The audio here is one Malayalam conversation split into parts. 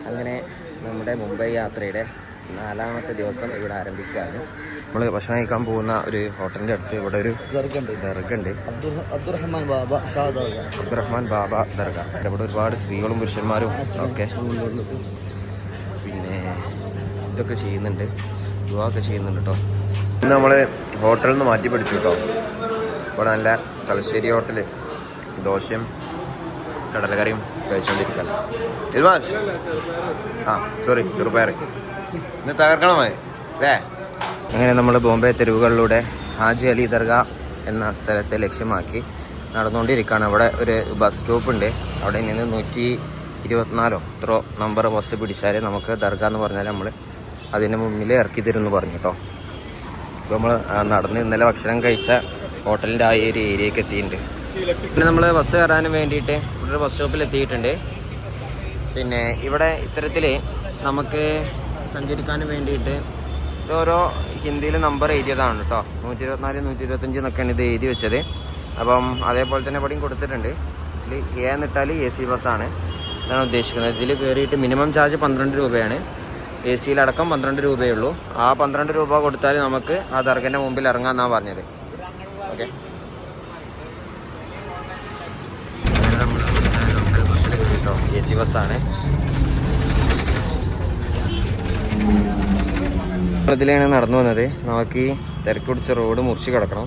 അങ്ങനെ നമ്മുടെ മുംബൈ യാത്രയുടെ 4ാമത്തെ ദിവസം ഇവിടെ ആരംഭിക്കുകയാണ്. നമ്മൾ ഭക്ഷണം കഴിക്കാൻ പോകുന്ന ഒരു ഹോട്ടലിൻ്റെ അടുത്ത് ഇവിടെ ഒരു ദർഗുണ്ട്. അബ്ദുറഹ്മാൻ ബാബ ദർഗ. ഇവിടെ ഒരുപാട് സ്ത്രീകളും പുരുഷന്മാരും ഒക്കെ പിന്നെ ഇതൊക്കെ ചെയ്യുന്നുണ്ട്, ദുആ ഒക്കെ ചെയ്യുന്നുണ്ട് കേട്ടോ. ഇന്ന് നമ്മൾ ഹോട്ടലിൽ നിന്ന് മാറ്റി പിടിച്ചു കേട്ടോ. ഇവിടെ നല്ല തലശ്ശേരി ഹോട്ടൽ ദോശയും കടലക്കറിയും കഴിച്ചുകൊണ്ടിരിക്കുകയാണ്. ചെറുപയർ ഇന്ന് തകർക്കണമേ അല്ലേ. അങ്ങനെ നമ്മൾ ബോംബെ തെരുവുകളിലൂടെ ഹാജി അലി ദർഗ എന്ന സ്ഥലത്തെ ലക്ഷ്യമാക്കി നടന്നുകൊണ്ടിരിക്കുകയാണ്. അവിടെ ഒരു ബസ് സ്റ്റോപ്പ് ഉണ്ട്. അവിടെ നിന്ന് 124 ഇത്രോ നമ്പർ ബസ് പിടിച്ചാൽ നമുക്ക് ദർഗ എന്ന് പറഞ്ഞാൽ നമ്മൾ അതിൻ്റെ മുന്നിൽ ഇറക്കി തരുമെന്ന് പറഞ്ഞു കേട്ടോ. ഇപ്പോൾ നമ്മൾ നടന്ന് ഇന്നലെ ഭക്ഷണം കഴിച്ച ഹോട്ടലിൻ്റെ ആ ഒരു ഏരിയയ്ക്ക് എത്തിയിട്ടുണ്ട്. പിന്നെ നമ്മൾ ബസ് കയറാൻ വേണ്ടിയിട്ട് ഇവിടെ ഒരു ബസ് സ്റ്റോപ്പിൽ എത്തിയിട്ടുണ്ട്. പിന്നെ ഇവിടെ ഇത്തരത്തിൽ നമുക്ക് സഞ്ചരിക്കാൻ വേണ്ടിയിട്ട് ഓരോ ഹിന്ദിയിൽ നമ്പർ എഴുതിയതാണ് കേട്ടോ. 124, 125 എന്നൊക്കെയാണ് ഇത് എഴുതി വെച്ചത്. അപ്പം അതേപോലെ തന്നെ ഇവിടെയും കൊടുത്തിട്ടുണ്ട്. ഇതിൽ എ എന്നിട്ടാൽ AC ബസ്സാണ് ഇതാണ് ഉദ്ദേശിക്കുന്നത്. ഇതിൽ കയറിയിട്ട് മിനിമം ചാർജ് 12 രൂപയാണ്. AC-ലടക്കം 12 രൂപയേ ഉള്ളൂ. ആ 12 രൂപ കൊടുത്താൽ നമുക്ക് ആ ദർഗൻ്റെ മുമ്പിൽ ഇറങ്ങാമെന്നാണ് പറഞ്ഞത്. ഓക്കെ, കേട്ടോ. AC ബസ്സാണ്. ഇതിലാണ് നടന്നു വന്നത്. നമുക്ക് ഈ തിരക്ക് പിടിച്ച റോഡ് മുറിച്ച് കിടക്കണം.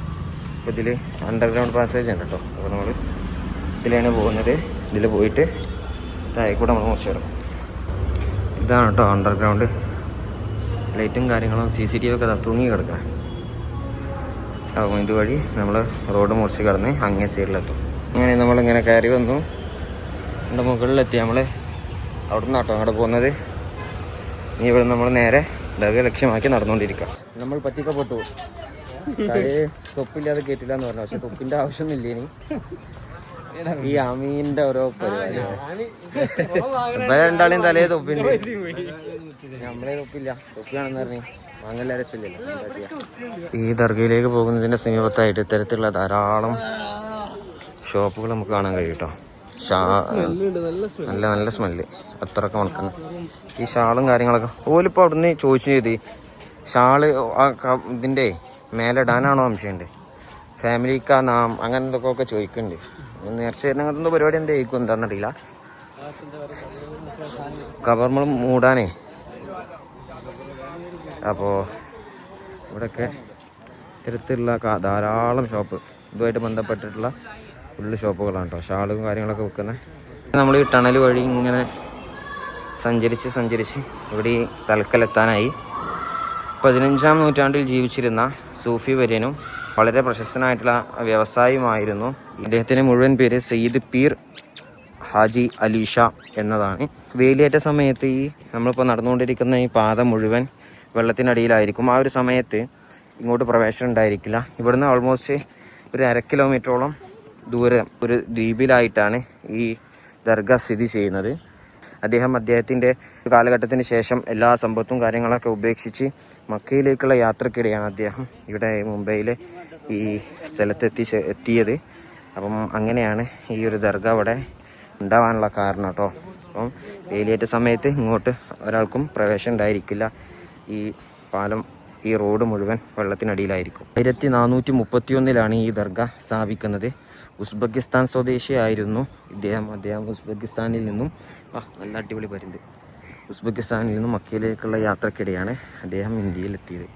അപ്പോൾ ഇതിൽ അണ്ടർഗ്രൗണ്ട് പാസേജ് ഉണ്ട് കേട്ടോ. അപ്പോൾ നമ്മൾ ഇതിലാണ് പോകുന്നത്. ഇതിൽ പോയിട്ട് താഴെക്കൂടെ നമ്മൾ മുറിച്ച് കിടക്കും. ഇതാണ് കേട്ടോ അണ്ടർഗ്രൗണ്ട്. ലൈറ്റും കാര്യങ്ങളും CCTV ഒക്കെ തൂങ്ങി കിടക്കാം. അപ്പോൾ ഇതുവഴി നമ്മൾ റോഡ് മുറിച്ച് കിടന്ന് അങ്ങേ സൈഡിലെത്തും. അങ്ങനെ നമ്മളിങ്ങനെ കയറി വന്നു. എൻ്റെ മുകളിലെത്തി. നമ്മൾ അവിടെ നിന്നാട്ടോ അങ്ങോട്ട് പോകുന്നത്. ഇനി ഇവിടെ നമ്മൾ നേരെ ദർഗ ലക്ഷ്യമാക്കി നടന്നുകൊണ്ടിരിക്കുക. നമ്മൾ പറ്റിക്കപ്പെട്ടു. തൊപ്പില്ലാതെ കേട്ടില്ല എന്ന് പറഞ്ഞു. പക്ഷെ തൊപ്പിൻ്റെ ആവശ്യമൊന്നുമില്ല. ഇനി ഈ അമീൻ്റെ ഓരോ പരിപാടി രണ്ടാളെയും തലേ തൊപ്പിണ്ട്. നമ്മളെ തൊപ്പില്ല. തൊപ്പിയാണെന്ന് പറഞ്ഞ് വാങ്ങൽ രസമില്ലല്ലോ. ഈ ദർഗയിലേക്ക് പോകുന്നതിൻ്റെ സമീപത്തായിട്ട് ഇത്തരത്തിലുള്ള ധാരാളം ഷോപ്പുകൾ നമുക്ക് കാണാൻ കഴിയും കേട്ടോ. നല്ല സ്മെല്ല്. അത്രയൊക്കെ മണക്കുന്നു. ഈ ഷാളും കാര്യങ്ങളൊക്കെ ഓലിപ്പോൾ അവിടുന്ന് ചോദിച്ചു ചെയ്ത് ഷാള് ഇതിൻ്റെ മേലെ ഇടാനാണോ സംശയമുണ്ട്. ഫാമിലിക്കാ നാം അങ്ങനെ എന്തൊക്കെ ചോദിക്കുന്നുണ്ട്. നേർച്ച അങ്ങനത്തെ പരിപാടി എന്തായിരിക്കും എന്താണെന്നറിയില്ല. കവർമൾ മൂടാനേ. അപ്പോൾ ഇവിടെയൊക്കെ ഇത്തരത്തിലുള്ള ധാരാളം ഷോപ്പ് ഇതുമായിട്ട് ബന്ധപ്പെട്ടിട്ടുള്ള ഫുള്ള് ഷോപ്പുകളാണ് കേട്ടോ. ഷാളും കാര്യങ്ങളൊക്കെ വെക്കുന്നത്. നമ്മൾ ഈ ടണൽ വഴി ഇങ്ങനെ സഞ്ചരിച്ച് ഇവിടെ ഈ തലക്കലെത്താനായി. 15ാം നൂറ്റാണ്ടിൽ ജീവിച്ചിരുന്ന സൂഫി വര്യനും വളരെ പ്രശസ്തനായിട്ടുള്ള വ്യവസായിയുമായിരുന്നു. ഇദ്ദേഹത്തിൻ്റെ മുഴുവൻ പേര് സയ്യിദ് പീർ ഹാജി അലി ഷാ എന്നതാണ്. വേലിയേറ്റ സമയത്ത് ഈ നമ്മളിപ്പോൾ നടന്നുകൊണ്ടിരിക്കുന്ന ഈ പാത മുഴുവൻ വെള്ളത്തിനടിയിലായിരിക്കും. ആ ഒരു സമയത്ത് ഇങ്ങോട്ട് പ്രവേശനം ഉണ്ടായിരിക്കില്ല. ഇവിടുന്ന് ഓൾമോസ്റ്റ് ഒരു 1/2 കിലോമീറ്ററോളം ദൂരം ഒരു ദ്വീപിലായിട്ടാണ് ഈ ദർഗ സ്ഥിതി ചെയ്യുന്നത്. അദ്ദേഹത്തിൻ്റെ കാലഘട്ടത്തിന് ശേഷം എല്ലാ സമ്പത്തും കാര്യങ്ങളൊക്കെ ഉപേക്ഷിച്ച് മക്കയിലേക്കുള്ള യാത്രക്കിടെയാണ് അദ്ദേഹം ഇവിടെ മുംബൈയിലെ ഈ എത്തിയത്. അപ്പം അങ്ങനെയാണ് ഈ ഒരു ദർഗ അവിടെ ഉണ്ടാവാനുള്ള കാരണം കേട്ടോ. അപ്പം വേലിയേറ്റ സമയത്ത് ഇങ്ങോട്ട് ഒരാൾക്കും പ്രവേശനം ഉണ്ടായിരിക്കില്ല. ഈ പാലം ഈ റോഡ് മുഴുവൻ വെള്ളത്തിനടിയിലായിരിക്കും. 1431 ഈ ദർഗ സ്ഥാപിക്കുന്നത്. ഉസ്ബെക്കിസ്ഥാൻ സ്വദേശിയായിരുന്നു അദ്ദേഹം ഉസ്ബെക്കിസ്ഥാനിൽ നിന്നും നല്ല അടിപൊളി പരുന്ത്. ഉസ്ബെക്കിസ്ഥാനിൽ നിന്നും മക്കയിലേക്കുള്ള യാത്രക്കിടെയാണ് അദ്ദേഹം ഇന്ത്യയിലെത്തിയത്.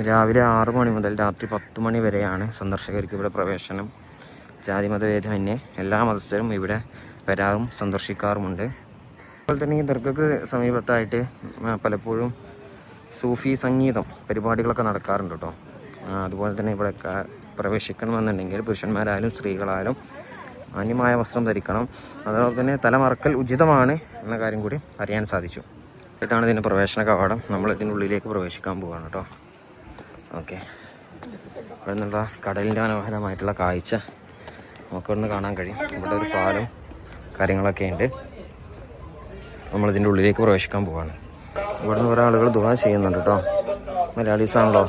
രാവിലെ 6 മണി മുതൽ രാത്രി 10 മണി വരെയാണ് സന്ദർശകർക്ക് ഇവിടെ പ്രവേശനം. ജാതിമതഭേദമന്യേ എല്ലാ മതസ്ഥരും ഇവിടെ വരാറും സന്ദർശിക്കാറുമുണ്ട്. അതുപോലെ തന്നെ ഈ ദർഗക്ക് സമീപത്തായിട്ട് പലപ്പോഴും സൂഫി സംഗീതം പരിപാടികളൊക്കെ നടക്കാറുണ്ട് കേട്ടോ. അതുപോലെ തന്നെ ഇവിടെ പ്രവേശിക്കണമെന്നുണ്ടെങ്കിൽ പുരുഷന്മാരായാലും സ്ത്രീകളായാലും മാന്യമായ വസ്ത്രം ധരിക്കണം. അതോടൊപ്പം തന്നെ തലമറക്കൽ ഉചിതമാണ് എന്ന കാര്യം കൂടി അറിയാൻ സാധിച്ചു. ഇതാണ് ഇതിൻ്റെ പ്രവേശന കവാടം. നമ്മൾ ഇതിൻ്റെ ഉള്ളിലേക്ക് പ്രവേശിക്കാൻ പോവുകയാണ് കേട്ടോ. ഓക്കെ, ഇവിടെ നിന്നുള്ള കടലിൻ്റെ മനോഹരമായിട്ടുള്ള കാഴ്ച നമുക്കിവിടുന്ന് കാണാൻ കഴിയും. ഇവിടെ ഒരു പാലം കാര്യങ്ങളൊക്കെ ഉണ്ട്. നമ്മളിതിൻ്റെ ഉള്ളിലേക്ക് പ്രവേശിക്കാൻ പോവുകയാണ്. ഇവിടുന്ന് കുറേ ആളുകൾ ദുആ ചെയ്യുന്നുണ്ട് കേട്ടോ. മലയാളീസാണല്ലോ.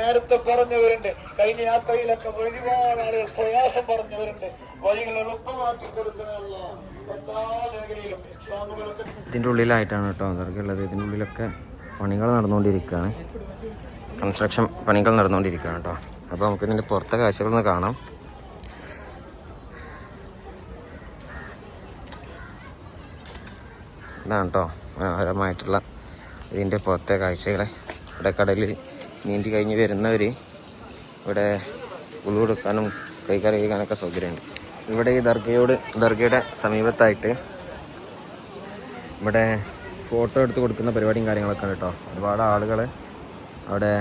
നേരത്തെ പറഞ്ഞവരുണ്ട്. കഴിഞ്ഞ യാത്രയിലൊക്കെ ഒരുപാട് ആളുകൾ പ്രയാസം പറഞ്ഞവരുണ്ട്. വഴികൾ എളുപ്പമാക്കി കൊടുക്കണമല്ലോ. എല്ലാ മേഖലയിലും ഇസ്ലാമുകളൊക്കെ ഇതിൻ്റെ ഉള്ളിലായിട്ടാണ് കേട്ടോ ദർഗയുള്ളത്. ഇതിൻ്റെ ഉള്ളിലൊക്കെ പണികൾ നടന്നുകൊണ്ടിരിക്കുകയാണ്, കൺസ്ട്രക്ഷൻ പണികൾ നടന്നുകൊണ്ടിരിക്കുകയാണ് കേട്ടോ. അപ്പോൾ നമുക്ക് ഇതിൻ്റെ പുറത്തെ കാഴ്ചകളൊന്ന് കാണാം. ഇതാണ് കേട്ടോ മനോഹരമായിട്ടുള്ള ഇതിൻ്റെ പുറത്തെ കാഴ്ചകളെ. ഇവിടെ കടലിൽ നീന്തി കഴിഞ്ഞ് വരുന്നവർ ഇവിടെ ഉള്ളുകൊടുക്കാനും കൈകാര്യം കഴിക്കാനൊക്കെ സൗകര്യമുണ്ട്. ഇവിടെ ഈ ദർഗയുടെ സമീപത്തായിട്ട് ഇവിടെ ഫോട്ടോ എടുത്ത് കൊടുക്കുന്ന പരിപാടിയും കാര്യങ്ങളൊക്കെ ഉണ്ട് കേട്ടോ. ഒരുപാട് ആളുകൾ അവിടെ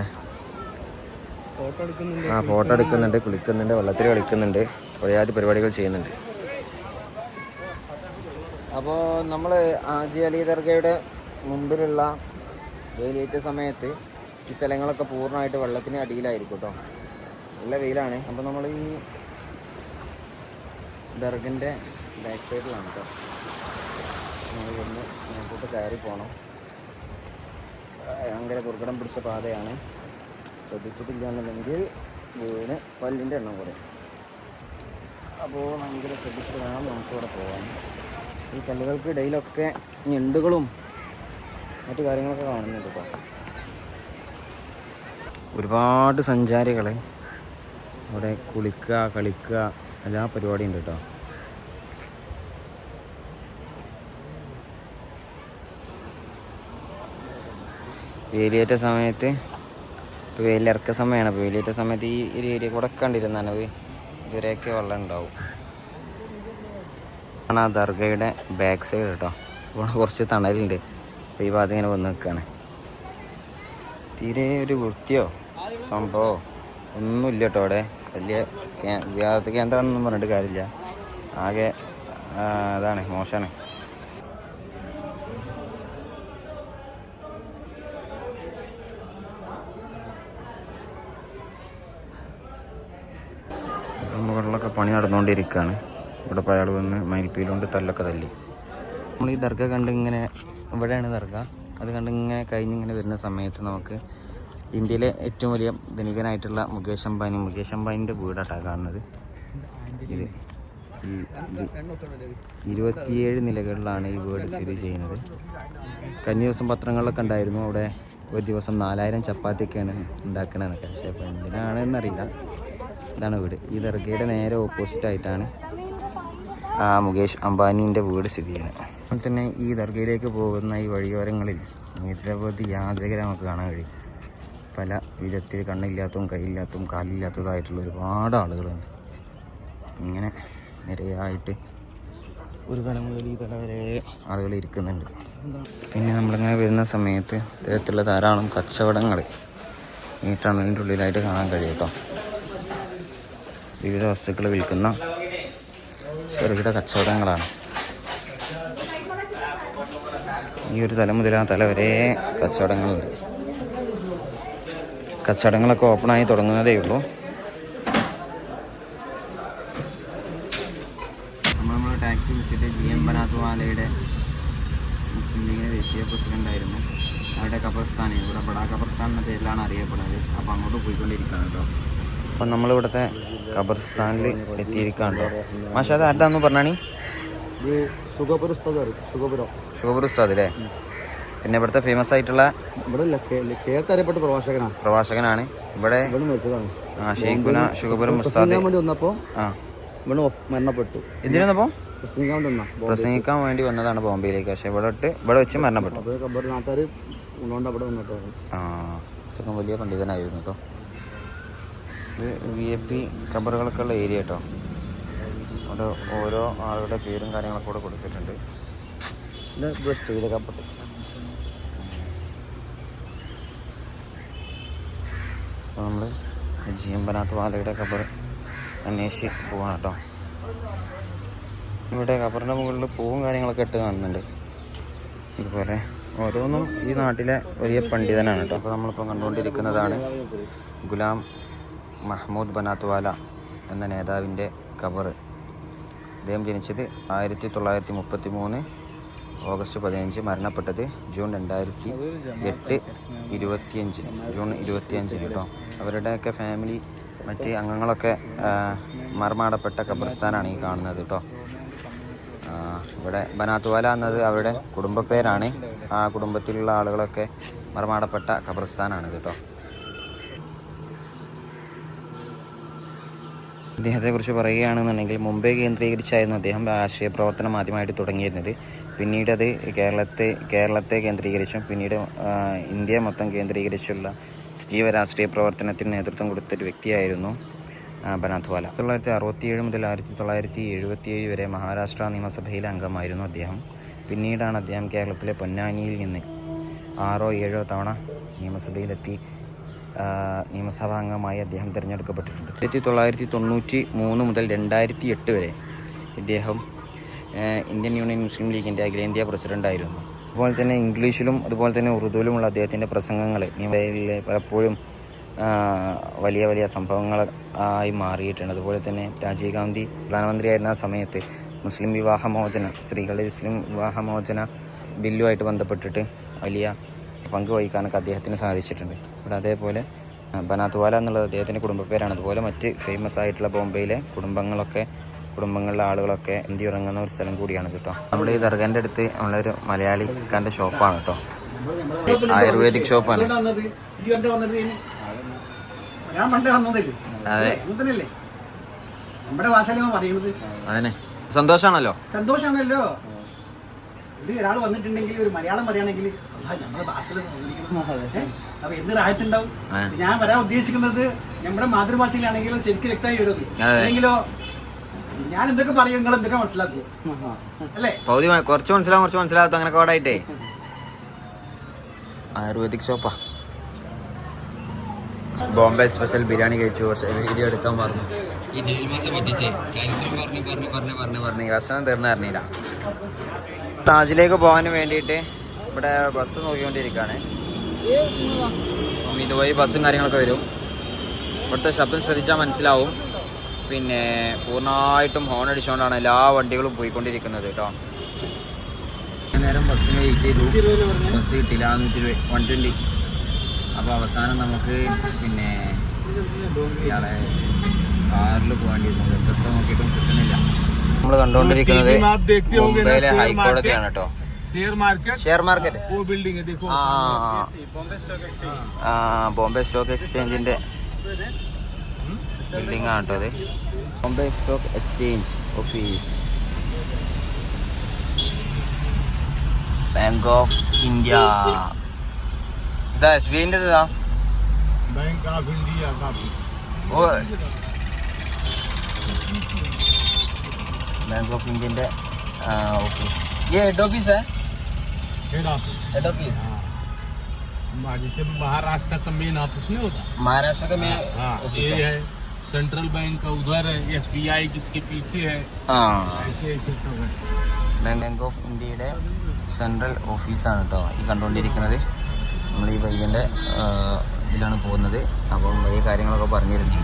ഫോട്ടോ എടുക്കുന്നുണ്ട്, കുളിക്കുന്നുണ്ട്, വെള്ളത്തിൽ കളിക്കുന്നുണ്ട്, ഒരുപാട് പരിപാടികൾ ചെയ്യുന്നുണ്ട്. അപ്പോൾ നമ്മൾ ഹാജി അലി ദർഗയുടെ മുമ്പിലുള്ള വെയിലേറ്റ സമയത്ത് ഈ സ്ഥലങ്ങളൊക്കെ പൂർണ്ണമായിട്ട് വെള്ളത്തിന് അടിയിലായിരിക്കും കേട്ടോ. നല്ല വെയിലാണ്. അപ്പോൾ നമ്മൾ ഈ ദർഗൻ്റെ ബാക്ക് സൈഡിലാണ് കേട്ടോ. നമ്മൾ ഇവിടുന്ന് മുമ്പോട്ട് കയറി പോകണം. ഭയങ്കര ദുർഘടം പിടിച്ച പാതയാണ്. ശ്രദ്ധിച്ചിട്ടില്ലാന്നുണ്ടെങ്കിൽ വീണ് പല്ലിൻ്റെ എണ്ണം കുറയും. അപ്പോൾ ഭയങ്കര ശ്രദ്ധിച്ചിട്ട് വേണം നമുക്കിവിടെ പോകാൻ. ഈ കല്ലുകൾക്ക് ഇടയിലൊക്കെ ഞണ്ടുകളും മറ്റു കാര്യങ്ങളൊക്കെ കാണുന്നുണ്ട് കേട്ടോ. ഒരുപാട് സഞ്ചാരികൾ അവിടെ കുളിക്കുക, കളിക്കുക, എല്ലാ പരിപാടിയും ഉണ്ട് കേട്ടോ. വേലിയേറ്റ സമയത്ത് ഇപ്പോൾ വെയിലിറക്ക സമയമാണ്. അപ്പോൾ വേലിയേറ്റ സമയത്ത് ഈ ഒരു ഏരിയ കൂടെ കണ്ടിരുന്നാണ് ഇതുവരെയൊക്കെ വെള്ളം ഉണ്ടാവും. ആണ് ആ ദർഗയുടെ ബാക്ക് സൈഡ് കേട്ടോ. ഇവിടെ കുറച്ച് തണലുണ്ട്. അപ്പോൾ ഈ ഭാഗത്ത് ഇങ്ങനെ വന്ന് നിൽക്കുകയാണ്. തീരെ ഒരു വൃത്തിയോ സംഭവമോ ഒന്നുമില്ല കേട്ടോ. അവിടെ വലിയ യാത്ര കേന്ദ്രമാണെന്നൊന്നും പറഞ്ഞിട്ട് കാര്യമില്ല. ആകെ അതാണ്, മോശമാണ്. മുകളിലൊക്കെ പണി നടന്നുകൊണ്ടിരിക്കുകയാണ്. ഇവിടെ ഇപ്പോൾ അയാൾ വന്ന് മൈൽപ്പീലുകൊണ്ട് തല്ലൊക്കെ തല്ലി. നമ്മൾ ഈ ദർഗ കണ്ട് ഇങ്ങനെ, ഇവിടെയാണ് ദർഗ, അത് കണ്ട് ഇങ്ങനെ കഴിഞ്ഞിങ്ങനെ വരുന്ന സമയത്ത് നമുക്ക് ഇന്ത്യയിലെ ഏറ്റവും വലിയ ധനികനായിട്ടുള്ള മുകേഷ് അംബാനിൻ്റെ വീടാട്ടാണ് കാണുന്നത്. ഇത് 27 നിലകളിലാണ് ഈ വീട് സ്ഥിതി ചെയ്യുന്നത്. കഴിഞ്ഞ ദിവസം പത്രങ്ങളിലൊക്കെ ഉണ്ടായിരുന്നു അവിടെ ഒരു ദിവസം 4000 ചപ്പാത്തിയൊക്കെയാണ് ഉണ്ടാക്കണമെന്നൊക്കെ. പക്ഷേ അപ്പോൾ എന്തിനാണെന്നറിയില്ല. ഇതാണ് വീട്. ഈ ദർഗയുടെ നേരെ ഓപ്പോസിറ്റായിട്ടാണ് മുകേഷ് അംബാനീൻ്റെ വീട് സ്ഥിതി ചെയ്യുന്നത്. അതുപോലെ തന്നെ ഈ ദർഗയിലേക്ക് പോകുന്ന ഈ വഴിയോരങ്ങളിൽ നിരവധി യാചകരെ നമുക്ക് കാണാൻ കഴിയും. പല വിധത്തിൽ കണ്ണില്ലാത്തതും കൈയില്ലാത്തതും കാലില്ലാത്തതായിട്ടുള്ള ഒരുപാട് ആളുകളുണ്ട്. ഇങ്ങനെ നിരയായിട്ട് ഒരു തലം മുതൽ ഈ തല വരെ ആളുകൾ ഇരിക്കുന്നുണ്ട്. പിന്നെ നമ്മളിങ്ങനെ വരുന്ന സമയത്ത് ഇത്തരത്തിലുള്ള ധാരാളം കച്ചവടങ്ങൾ ഈ ടണലിൻ്റെ ഉള്ളിലായിട്ട് കാണാൻ കഴിയും കേട്ടോ. വിവിധ വസ്തുക്കൾ വിൽക്കുന്ന ചെറുകിട കച്ചവടങ്ങളാണ്. ഈ ഒരു തല മുതൽ ആ തല വരെ കച്ചവടങ്ങളുണ്ട്. കച്ചവടങ്ങളൊക്കെ ഓപ്പണായി തുടങ്ങുന്നതേ ഉള്ളൂ. നമ്മൾ ടാക്സി വിളിച്ചിട്ട് GM ബനാത്ത് വാലയുടെ മുസ്ലിം ലീഗിൻ്റെ ദേശീയ പ്രസിഡൻ്റായിരുന്നു. അവരുടെ ഖബർസ്ഥാൻ, ഇവിടെ ബഡാ ഖബർസ്ഥാൻ എന്ന പേരിലാണ് അറിയപ്പെടുന്നത്. അപ്പോൾ അങ്ങോട്ട് പോയിക്കൊണ്ടിരിക്കുകയാണ് കേട്ടോ. അപ്പം നമ്മളിവിടുത്തെ ഖബർസ്ഥാനിൽ എത്തിയിരിക്കുകയാണ് കേട്ടോ. മാഷാ അത് ആരുതാന്ന് പറഞ്ഞാണി? ഷുഗബർ ഉസ്താദ് അല്ലേ? പിന്നെ ഇവിടുത്തെ ഫേമസ് ആയിട്ടുള്ള അറിയപ്പെട്ട പ്രവാചകനാണ്. ഇവിടെ ഷെയ്ഖുന ഷുഗബർ ഉസ്താദ് മരണപ്പെട്ടു. ഇതിനൊന്നപ്പോൾ പ്രസംഗിക്കാൻ വേണ്ടി വന്നതാണ് ബോംബെയിലേക്ക്. പക്ഷെ ഇവിടെ വെച്ച് മരണപ്പെട്ടു. ഇതൊക്കെ വലിയ പണ്ഡിതനായിരുന്നു കേട്ടോ. ഇത് VIP ഖബറുകളൊക്കെ ഉള്ള ഏരിയ കേട്ടോ. അവിടെ ഓരോ ആളുടെ പേരും കാര്യങ്ങളൊക്കെ കൂടെ കൊടുത്തിട്ടുണ്ട്. ഇത് ഖബർ. അപ്പോൾ നമ്മൾ GM ബനാത്ത് വാലയുടെ ഖബർ അന്വേഷിച്ച് പോവാണ് കേട്ടോ. ഇവിടെ ഖബറിൻ്റെ മുകളിൽ പൂവും കാര്യങ്ങളൊക്കെ ഇട്ട് കാണുന്നുണ്ട്. ഇതുപോലെ ഓരോന്നും ഈ നാട്ടിലെ വലിയ പണ്ഡിതനാണ് കേട്ടോ. അപ്പോൾ നമ്മളിപ്പോൾ കണ്ടുകൊണ്ടിരിക്കുന്നതാണ് ഗുലാം മഹ്മൂദ് ബനാത്ത് വാല എന്ന നേതാവിൻ്റെ ഖബർ. അദ്ദേഹം ജനിച്ചത് 1933 ഓഗസ്റ്റ് 15, മരണപ്പെട്ടത് ജൂൺ 2008 ജൂൺ 25 കേട്ടോ. അവരുടെയൊക്കെ ഫാമിലി മറ്റ് അംഗങ്ങളൊക്കെ മർമാടപ്പെട്ട ഖബർസ്ഥാനാണ് ഈ കാണുന്നത് കേട്ടോ. ഇവിടെ ബനാത്തുവാല എന്നത് അവരുടെ കുടുംബ പേരാണ്. ആ കുടുംബത്തിലുള്ള ആളുകളൊക്കെ മറമാടപ്പെട്ട ഖബർസ്ഥാനാണിത് കേട്ടോ. അദ്ദേഹത്തെക്കുറിച്ച് പറയുകയാണെന്നുണ്ടെങ്കിൽ മുംബൈ കേന്ദ്രീകരിച്ചായിരുന്നു അദ്ദേഹം രാഷ്ട്രീയ പ്രവർത്തനം ആദ്യമായിട്ട് തുടങ്ങിയിരുന്നത്. പിന്നീട് അത് കേരളത്തെ കേന്ദ്രീകരിച്ചും പിന്നീട് ഇന്ത്യ മൊത്തം കേന്ദ്രീകരിച്ചുള്ള സജീവ രാഷ്ട്രീയ പ്രവർത്തനത്തിന് നേതൃത്വം കൊടുത്തൊരു വ്യക്തിയായിരുന്നു ബനാത്തുവാല. 1967 മുതൽ 1977 വരെ മഹാരാഷ്ട്ര നിയമസഭയിലെ അംഗമായിരുന്നു അദ്ദേഹം. പിന്നീടാണ് അദ്ദേഹം കേരളത്തിലെ പൊന്നാനിയിൽ നിന്ന് 6-7 തവണ നിയമസഭയിലെത്തി നിയമസഭാംഗമായി അദ്ദേഹം തിരഞ്ഞെടുക്കപ്പെട്ടിട്ടുണ്ട്. 1993 മുതൽ 2008 വരെ ഇദ്ദേഹം ഇന്ത്യൻ യൂണിയൻ മുസ്ലിം ലീഗിൻ്റെ അഖിലേന്ത്യാ പ്രസിഡൻ്റായിരുന്നു. അതുപോലെ തന്നെ ഇംഗ്ലീഷിലും അതുപോലെ തന്നെ ഉറുദുവിലുമുള്ള അദ്ദേഹത്തിൻ്റെ പ്രസംഗങ്ങൾ നിയമയിൽ പലപ്പോഴും വലിയ വലിയ സംഭവങ്ങൾ ആയി മാറിയിട്ടുണ്ട്. അതുപോലെ തന്നെ രാജീവ് ഗാന്ധി പ്രധാനമന്ത്രിയായിരുന്ന ആ സമയത്ത് മുസ്ലിം വിവാഹമോചന സ്ത്രീകളുടെ മുസ്ലിം വിവാഹമോചന ബില്ലുമായിട്ട് ബന്ധപ്പെട്ടിട്ട് വലിയ പങ്ക് വഹിക്കാനൊക്കെ അദ്ദേഹത്തിന് സാധിച്ചിട്ടുണ്ട്. ഇവിടെ അതേപോലെ ബനാത്തുവാല എന്നുള്ളത് അദ്ദേഹത്തിൻ്റെ കുടുംബ പേരാണ്. അതുപോലെ മറ്റ് ഫേമസ് ആയിട്ടുള്ള ബോംബെയിലെ കുടുംബങ്ങളിലെ ആളുകളൊക്കെ ഇന്ത്യ ഇറങ്ങുന്ന ഒരു സ്ഥലം കൂടിയാണ് കേട്ടോ. നമ്മുടെ ഈ ദർഗാൻ്റെ അടുത്ത് നമ്മളൊരു മലയാളിക്കാൻ്റെ ഷോപ്പാണ് കേട്ടോ. ആയുർവേദിക് ഷോപ്പാണ്. അതെ, നമ്മുടെ ഭാഷയിലാണ് പറയുന്നത്. അതന്നെ സന്തോഷാണല്ലോ. ഇത് ഒരാൾ വന്നിട്ടുണ്ടെങ്കിൽ ഒരു മലയാളം പറയുകയാണെങ്കിൽ നമ്മുടെ ഭാഷയിൽ അപ്പൊ എന്ത് റായത്തുണ്ടാവും. ഞാൻ വരാൻ ഉദ്ദേശിക്കുന്നത് നമ്മുടെ മാതൃഭാഷയിലാണെങ്കിലും ശരിക്കും വ്യക്തമായി വരുന്നത്. അല്ലെങ്കിലോ ഞാൻ എന്തൊക്കെ പറയും നിങ്ങൾ എന്തൊക്കെ മനസ്സിലാക്കും അല്ലേ? പകുതി കുറച്ച് മനസ്സിലാവും കുറച്ച് മനസ്സിലാകത്തും അങ്ങനെ കോടായിട്ടേ. ആയുർവേദിക് ഷോപ്പാ. ബോംബെ സ്പെഷ്യൽ ബിരിയാണി കഴിച്ചു. പക്ഷേ വീഡിയോ എടുക്കാൻ പറഞ്ഞു. ഈ ജയിൽ മാസം പറ്റിച്ചേ ചരിത്രം പറഞ്ഞ് ഭക്ഷണം തീർന്നു അറിഞ്ഞില്ല. താജിലേക്ക് പോകാൻ വേണ്ടിയിട്ട് ഇവിടെ ബസ് നോക്കിക്കൊണ്ടിരിക്കുകയാണ്. ഇതുവഴി ബസ്സും കാര്യങ്ങളൊക്കെ വരും. ഇവിടുത്തെ ശബ്ദം ശ്രദ്ധിച്ചാൽ മനസ്സിലാവും. പിന്നെ പൂർണ്ണമായിട്ടും ഹോൺ അടിച്ചുകൊണ്ടാണ് എല്ലാ വണ്ടികളും പോയിക്കൊണ്ടിരിക്കുന്നത് കേട്ടോ. നേരം ബസ്സിന് വെയിറ്റ് ചെയ്തു. ബസ് കിട്ടില്ല. 120. അപ്പോൾ അവസാനം നമുക്ക് പിന്നെ ഇയാളെ കാറിൽ പോകേണ്ടിയിരുന്നു. ബസ് എത്ര നോക്കിയിട്ടും കിട്ടുന്നില്ല. നമ്മൾ കണ്ടുകൊണ്ടിരിക്കുന്നത് മുംബൈയിലെ ഹൈക്കോടതിയാണ് കേട്ടോ. ഷെയർ മാർക്കറ്റ് ബോംബെ സ്റ്റോക്ക് എക്സ്ചേഞ്ചിന്റെ ബിൽഡിംഗ് ആണ് കേട്ടോ. അത് Bombay stock exchange office, bank of India. ഇതാ എസ് ബി ഐൻ്റെ ഇതാ बैंक ऑफ इंडिया का बैंक ऑफ इंडिया के ऑफिस. ये हेड ऑफिस है. हेड ऑफिस जैसे महाराष्ट्र का मेन ऑफिस नहीं होता. महाराष्ट्र का मेन ऑफिस ये है. सेंट्रल बैंक का उधर है. SBI किसके पीछे है. ऐसे ऐसे सब है. बैंक ऑफ ഇന്ത്യയുടെ സെൻട്രൽ ഓഫീസാണ് കേട്ടോ ഈ കണ്ടുകൊണ്ടിരിക്കുന്നത്. നമ്മൾ ഈ പയ്യൻ്റെ ഇതിലാണ് പോകുന്നത്. അപ്പം വലിയ കാര്യങ്ങളൊക്കെ പറഞ്ഞിരുന്നു.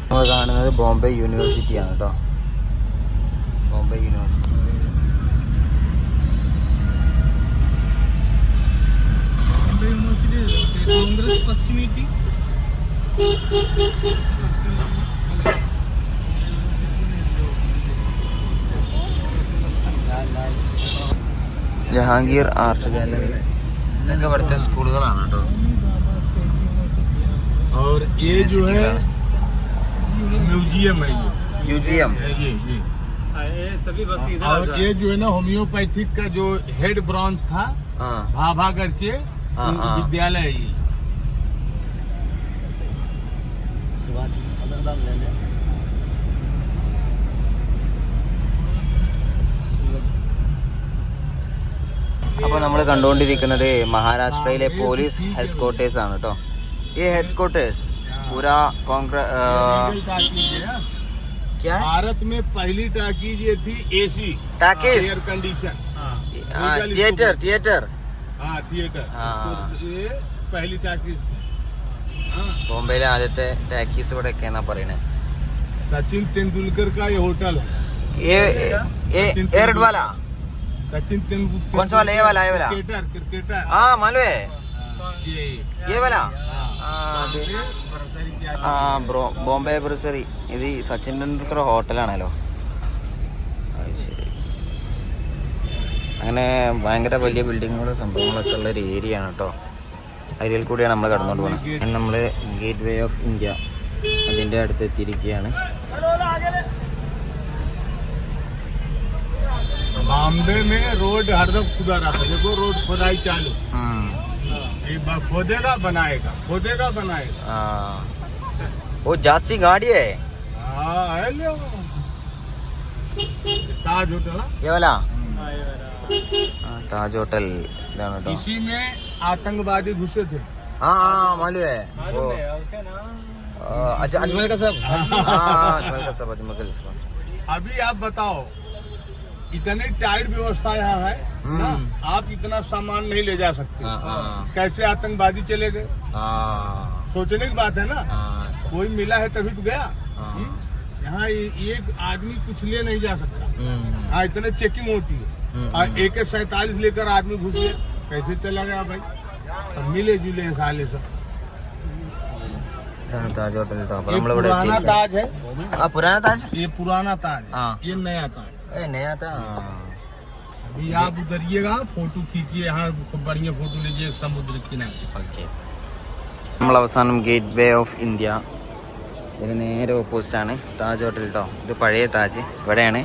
നമ്മൾ കാണുന്നത് ബോംബെ യൂണിവേഴ്സിറ്റിയാണ് കേട്ടോ. Bombay university. Congress first meeting Jahangir art gallery ഇതൊക്കെ ഇവിടുത്തെ സ്കൂളുകളാണ് കേട്ടോ. और ये जो है म्यूजियम है. म्यूजियम सभी बस इधर. और ये जो है ना होम्योपैथिक का जो हेड ब्रांच था भाभा करके विद्यालय है. ये അപ്പോൾ നമ്മൾ കണ്ടുകൊണ്ടിരിക്കുന്നത് മഹാരാഷ്ട്രയിലെ പോലീസ് ഹെഡ്ക്വാർട്ടേഴ്സ് ആണ് കേട്ടോ. ഈ ഹെഡ്ക്വാർട്ടേഴ്സ് पूरा क्या भारत में पहली टाकीज ये थी AC talkies air condition. Theatre theatre ये पहली टाकीज थी. ബോംബെയിലെ ആദ്യത്തെ ടാക്കീസ് ഇവിടെ ഒക്കെ എന്നാ പറയുന്നത്. सचिन तेंदुलकर का ये होटल है. ये एयरड वाला सचिन तेंदुलकर कौन सा वाला? ये वाला क्रिकेटर. हाँ मालूम है. ये वाला ബ്രോ ബോംബെ ബ്രസറി ഇത് സച്ചിൻ ടെണ്ടുൽക്കർ ഹോട്ടലാണല്ലോ. അങ്ങനെ ഭയങ്കര വലിയ ബിൽഡിങ്ങുകളും സംഭവങ്ങളൊക്കെ ഉള്ള ഒരു ഏരിയ ആണ് കേട്ടോ. അതിൽ കൂടിയാണ് നമ്മൾ കടന്നുകൊണ്ട് പോകുന്നത്. നമ്മൾ ഗേറ്റ് വേ ഓഫ് ഇന്ത്യ അതിൻ്റെ അടുത്ത് എത്തിയിരിക്കുകയാണ്. बॉम्बे में रोड हरदम खुदा रहता है. देखो रोड खुदाई चालू. खोदेगा बनाएगा, खोदेगा बनाएगा. वो जास्ती गाड़ी है. हाँ है लो. ताज होटल. ये वाला ताज होटल. इसी में आतंकवादी घुसे थे. हाँ मालूम है. अच्छा अजमल का सब. अजमल का सब. अजमल का सब. अभी आप बताओ इतनी टाइट व्यवस्था यहाँ है ना, आप इतना सामान नहीं ले जा सकते. कैसे आतंकवादी चले गए? सोचने की बात है ना. कोई मिला है तभी तो गया. यहाँ एक आदमी कुछ ले नहीं जा सकता. हाँ इतने चेकिंग होती है. और AK-47 लेकर आदमी घुस गया. कैसे चला गया भाई? सब मिले जुले साले सब. ताज होटल तो पुराना ताज है. पुराना ताज. ये पुराना ताज है. ये नया ताज. नया था. अभी आप उतरिएगा, फोटो खींचिए. यहाँ बढ़िया फोटो लीजिए समुद्र किनारे. ഓക്കെ, നമ്മൾ അവസാനം ഗേറ്റ് വേ ഓഫ് ഇന്ത്യ. ഇതിന് നേരെ ഓപ്പോസിറ്റാണ് താജ് ഹോട്ടൽ കേട്ടോ. ഇത് പഴയ താജ്. ഇവിടെയാണ്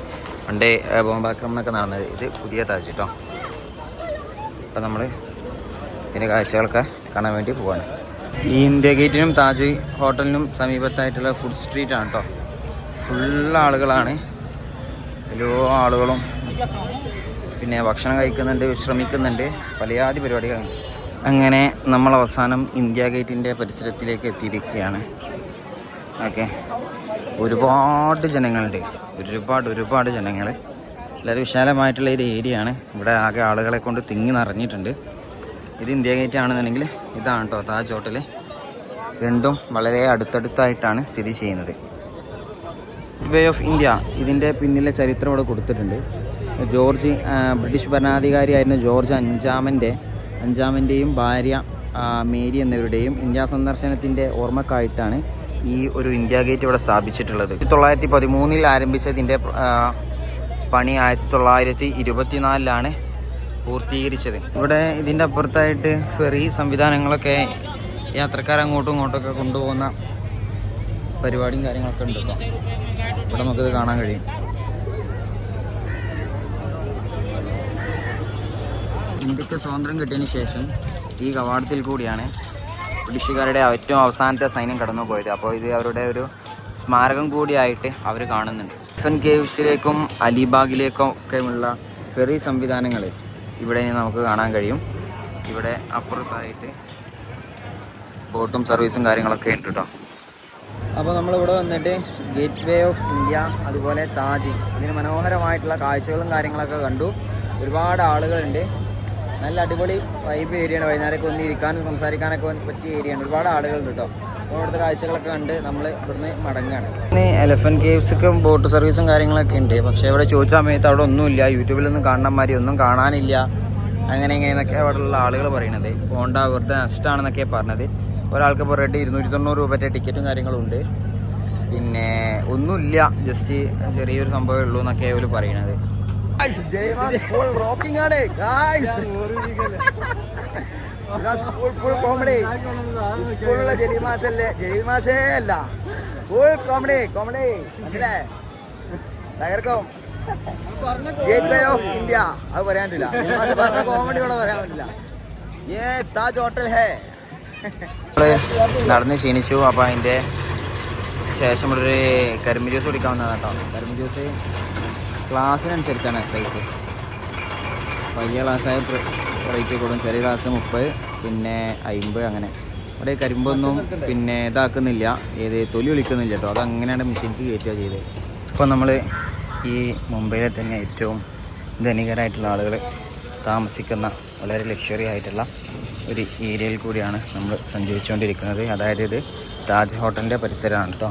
പണ്ടേ ബോംബാക്രമണമൊക്കെ നടന്നത്. ഇത് പുതിയ താജ് കേട്ടോ. അപ്പം നമ്മൾ ഇതിൻ്റെ കാഴ്ചകളൊക്കെ കാണാൻ വേണ്ടി പോവാണ്. ഈ ഇന്ത്യ ഗേറ്റിനും താജ് ഹോട്ടലിനും സമീപത്തായിട്ടുള്ള ഫുഡ് സ്ട്രീറ്റാണ് കേട്ടോ. ഫുള്ള് ആളുകളാണ്. എല്ലാ ആളുകളും പിന്നെ ഭക്ഷണം കഴിക്കുന്നുണ്ട്, വിശ്രമിക്കുന്നുണ്ട്, പലയാതി പരിപാടികളാണ്. അങ്ങനെ നമ്മൾ അവസാനം ഇന്ത്യ ഗേറ്റിൻ്റെ പരിസരത്തിലേക്ക് എത്തിയിരിക്കുകയാണ്. ഓക്കെ, ഒരുപാട് ജനങ്ങളുണ്ട്. ഒരുപാട് ജനങ്ങൾ. വളരെ വിശാലമായിട്ടുള്ള ഒരു ഏരിയ ആണ്. ഇവിടെ ആകെ ആളുകളെ കൊണ്ട് തിങ്ങി നിറഞ്ഞിട്ടുണ്ട്. ഇത് ഇന്ത്യ ഗേറ്റ് ആണെന്നുണ്ടെങ്കിൽ ഇതാണ് കേട്ടോ താജ് ഹോട്ടൽ. രണ്ടും വളരെ അടുത്തടുത്തായിട്ടാണ് സ്ഥിതി ചെയ്യുന്നത്. വേ ഓഫ് ഇന്ത്യ ഇതിൻ്റെ പിന്നിലെ ചരിത്രം ഇവിടെ കൊടുത്തിട്ടുണ്ട്. ബ്രിട്ടീഷ് ഭരണാധികാരിയായിരുന്ന ജോർജ് അഞ്ചാമൻ്റെയും ഭാര്യ മേരി എന്നിവരുടെയും ഇന്ത്യ സന്ദർശനത്തിൻ്റെ ഓർമ്മക്കായിട്ടാണ് ഈ ഒരു ഇന്ത്യ ഗേറ്റ് ഇവിടെ സ്ഥാപിച്ചിട്ടുള്ളത്. 1913 ആരംഭിച്ചതിൻ്റെ പണി 1924 പൂർത്തീകരിച്ചത്. ഇവിടെ ഇതിൻ്റെ അപ്പുറത്തായിട്ട് ഫെറി സംവിധാനങ്ങളൊക്കെ യാത്രക്കാരെ അങ്ങോട്ടും ഇങ്ങോട്ടൊക്കെ കൊണ്ടുപോകുന്ന പരിപാടിയും കാര്യങ്ങളൊക്കെ ഉണ്ട് കേട്ടോ. ഇവിടെ നമുക്കിത് കാണാൻ കഴിയും. ഇന്ത്യക്ക് സ്വാതന്ത്ര്യം കിട്ടിയതിന് ശേഷം ഈ കവാടത്തിൽ കൂടിയാണ് ബ്രിട്ടീഷുകാരുടെ ഏറ്റവും അവസാനത്തെ സൈന്യം കടന്നു പോയത്. അപ്പോൾ ഇത് അവരുടെ ഒരു സ്മാരകം കൂടിയായിട്ട് അവർ കാണുന്നുണ്ട്. എലിഫന്റ് കേവ്സിലേക്കും അലിബാഗിലേക്കും ഒക്കെയുള്ള ഫെറി സംവിധാനങ്ങൾ ഇവിടെ നമുക്ക് കാണാൻ കഴിയും. ഇവിടെ അപ്പുറത്തായിട്ട് ബോട്ടും സർവീസും കാര്യങ്ങളൊക്കെ ഉണ്ട് കേട്ടോ. അപ്പോൾ നമ്മളിവിടെ വന്നിട്ട് ഗേറ്റ് വേ ഓഫ് ഇന്ത്യ അതുപോലെ താജ് ഇതിന് മനോഹരമായിട്ടുള്ള കാഴ്ചകളും കാര്യങ്ങളൊക്കെ കണ്ടു. ഒരുപാട് ആളുകളുണ്ട്. നല്ല അടിപൊളി വൈബ് ഏരിയയാണ്. വൈകുന്നേരമൊക്കെ ഒന്ന് ഇരിക്കാനും സംസാരിക്കാനൊക്കെ പറ്റിയ ഏരിയയാണ്. ഒരുപാട് ആളുകളുണ്ട് കേട്ടോ. അപ്പോൾ ഇവിടുത്തെ കാഴ്ചകളൊക്കെ കണ്ട് നമ്മൾ ഇവിടുന്ന് മടങ്ങുകയാണ്. പിന്നെ എലിഫന്റ് കേവ്സൊക്കെ ബോട്ട് സർവീസും കാര്യങ്ങളൊക്കെ ഉണ്ട്. പക്ഷേ ഇവിടെ ചോദിച്ച സമയത്ത് അവിടെ ഒന്നുമില്ല. യൂട്യൂബിലൊന്നും കാണണമാതിരി ഒന്നും കാണാനില്ല. അങ്ങനെ ഇങ്ങനെയെന്നൊക്കെ അവിടെയുള്ള ആളുകൾ പറയണത്. പോണ്ട വെറുതെ നഷ്ടമാണെന്നൊക്കെ പറഞ്ഞത്. ഒരാൾക്ക് ഇപ്പോൾ റെഡി 290 രൂപയുടെ ടിക്കറ്റും കാര്യങ്ങളും ഉണ്ട്. പിന്നെ ഒന്നുമില്ല, ജസ്റ്റ് ചെറിയൊരു സംഭവമേ ഉള്ളൂ എന്നൊക്കെ അവർ പറയണത്. ഫുൾ കോമഡി സ്കൂളിലെ ജലീമാസേ അല്ല, ഫുൾ കോമഡി മനസ്സിലേ തകർക്കും. ഗേറ്റ് വേ ഓഫ് ഇന്ത്യ അത് പറയാൻ പറ്റില്ല. പറഞ്ഞ കോമഡി കൂടെ പറയാൻ പറ്റില്ല. ഏ താജ് ഹോട്ടൽ ഹേ. നടന്ന് ക്ഷീണിച്ചു. അപ്പോൾ അതിൻ്റെ ശേഷം ഇവിടെ ഒരു കരിമ്പ് ജ്യൂസ് കുടിക്കാവുന്നതാണ് കേട്ടോ. കരിമ്പ് ജ്യൂസ് ക്ലാസ്സിനനുസരിച്ചാണ് പ്രൈസ്. വലിയ ക്ലാസ്സായ റേറ്റ് കൂടും. ചെറിയ ക്ലാസ് 30, പിന്നെ 50 അങ്ങനെ. ഇവിടെ കരിമ്പൊന്നും പിന്നെ ഇതാക്കുന്നില്ല, ഏത് തൊലി ഒളിക്കുന്നില്ല കേട്ടോ. അതങ്ങനെയാണ് മെഷീനിക്ക് കയറ്റുക ചെയ്തത്. ഇപ്പോൾ നമ്മൾ ഈ മുംബൈയിലെ തന്നെ ഏറ്റവും ധനികരായിട്ടുള്ള ആളുകൾ താമസിക്കുന്ന വളരെ ലക്ഷറി ആയിട്ടുള്ള ഒരു ഏരിയയിൽ കൂടിയാണ് നമ്മൾ സഞ്ചരിച്ചുകൊണ്ടിരിക്കുന്നത്. അതായത് ഇത് താജ് ഹോട്ടലിൻ്റെ പരിസരമാണ് കേട്ടോ.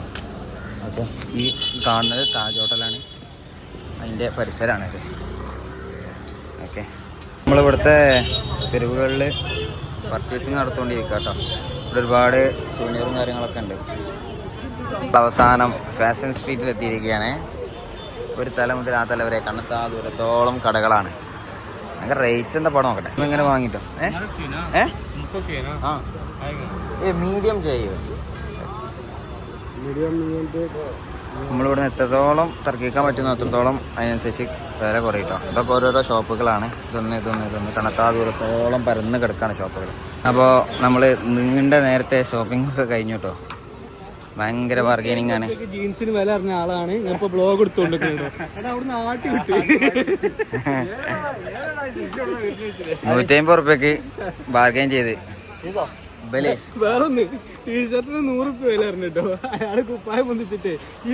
അപ്പോൾ ഈ കാണുന്നത് താജ് ഹോട്ടലാണ്, അതിൻ്റെ പരിസരമാണിത്. ഓക്കെ, നമ്മളിവിടുത്തെ തെരുവുകളിൽ പർച്ചേസിങ് നടത്തുകൊണ്ടിരിക്കുക കേട്ടോ. ഇവിടെ ഒരുപാട് സൂനിയറും കാര്യങ്ങളൊക്കെ ഉണ്ട്. അവസാനം ഫാഷൻ സ്ട്രീറ്റിൽ എത്തിയിരിക്കുകയാണ്. ഒരു തല മുതൽ ആ തല വരെ കണ്ണെത്താ ദൂരത്തോളം കടകളാണ്. ഭയങ്കര റേറ്റ് എന്താ പടം നോക്കട്ടെ. ഇങ്ങനെ വാങ്ങിട്ടോ മീഡിയം ചെയ്യോ. നമ്മളിവിടെ നിന്ന് എത്രത്തോളം തർക്കിക്കാൻ പറ്റുന്ന അത്രത്തോളം അതിനനുസരിച്ച് വില കുറയിട്ടോ. ഇതൊക്കെ ഓരോരോ ഷോപ്പുകളാണ്. ഇതൊന്ന് കണക്കാ ദൂരത്തോളം പരന്ന് കിടക്കാണ് ഷോപ്പുകൾ. അപ്പോൾ നമ്മൾ നീണ്ട നേരത്തെ ഷോപ്പിംഗ് ഒക്കെ കഴിഞ്ഞു കേട്ടോ. ഭയങ്കര ബാർഗൈനിങ് ആണ്. ജീൻസിന് വില അറിഞ്ഞ ആളാണ് ഞാൻ ബ്ലോഗ് എടുത്തോണ്ട് നാട്ടി വിട്ട് 150 റുപ്യക്ക് ബാർഗൈൻ ചെയ്ത് വേറൊന്ന് ടീഷർട്ടിന് 100 റുപ്യ വില അറിഞ്ഞിട്ടോ. അയാള് കുപ്പായം പൊന്തിച്ചിട്ട് ഈ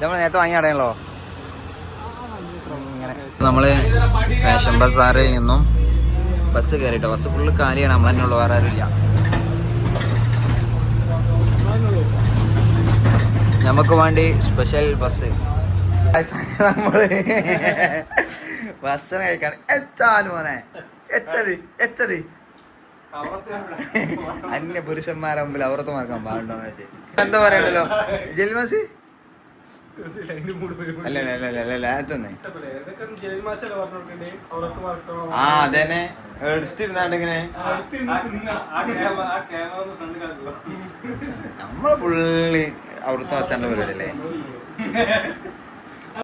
നമ്മൾ നേരത്തെ വാങ്ങിയാടേണല്ലോ. നമ്മള് ഫാഷൻ ബസാറിൽ നിന്നും ബസ് കയറിട്ടോ. ബസ് ഫുള്ള് കാലിയാണ്. നമ്മൾ തന്നെ ഉള്ളു, വേറെ ആരുമില്ല. നമുക്ക് വേണ്ടി സ്പെഷ്യൽ ബസ്. നമ്മള് ഭക്ഷണം കഴിക്കാൻ എത്താനും മോനെ എത്തത് അന്യ പുരുഷന്മാരെ മുമ്പിൽ അവർക്ക് മാർക്കാൻ പാടുണ്ടോന്ന് വെച്ച് എന്താ പറയണ്ടല്ലോ ജൽമാസി അല്ലല്ല അതൊന്നേ. ആ അതന്നെ എടുത്തിരുന്നാണ്ട് ഇങ്ങനെ നമ്മളെ പുള്ളി അവിടുത്തെ വച്ചാണ്ട് പരിപാടിയല്ലേ.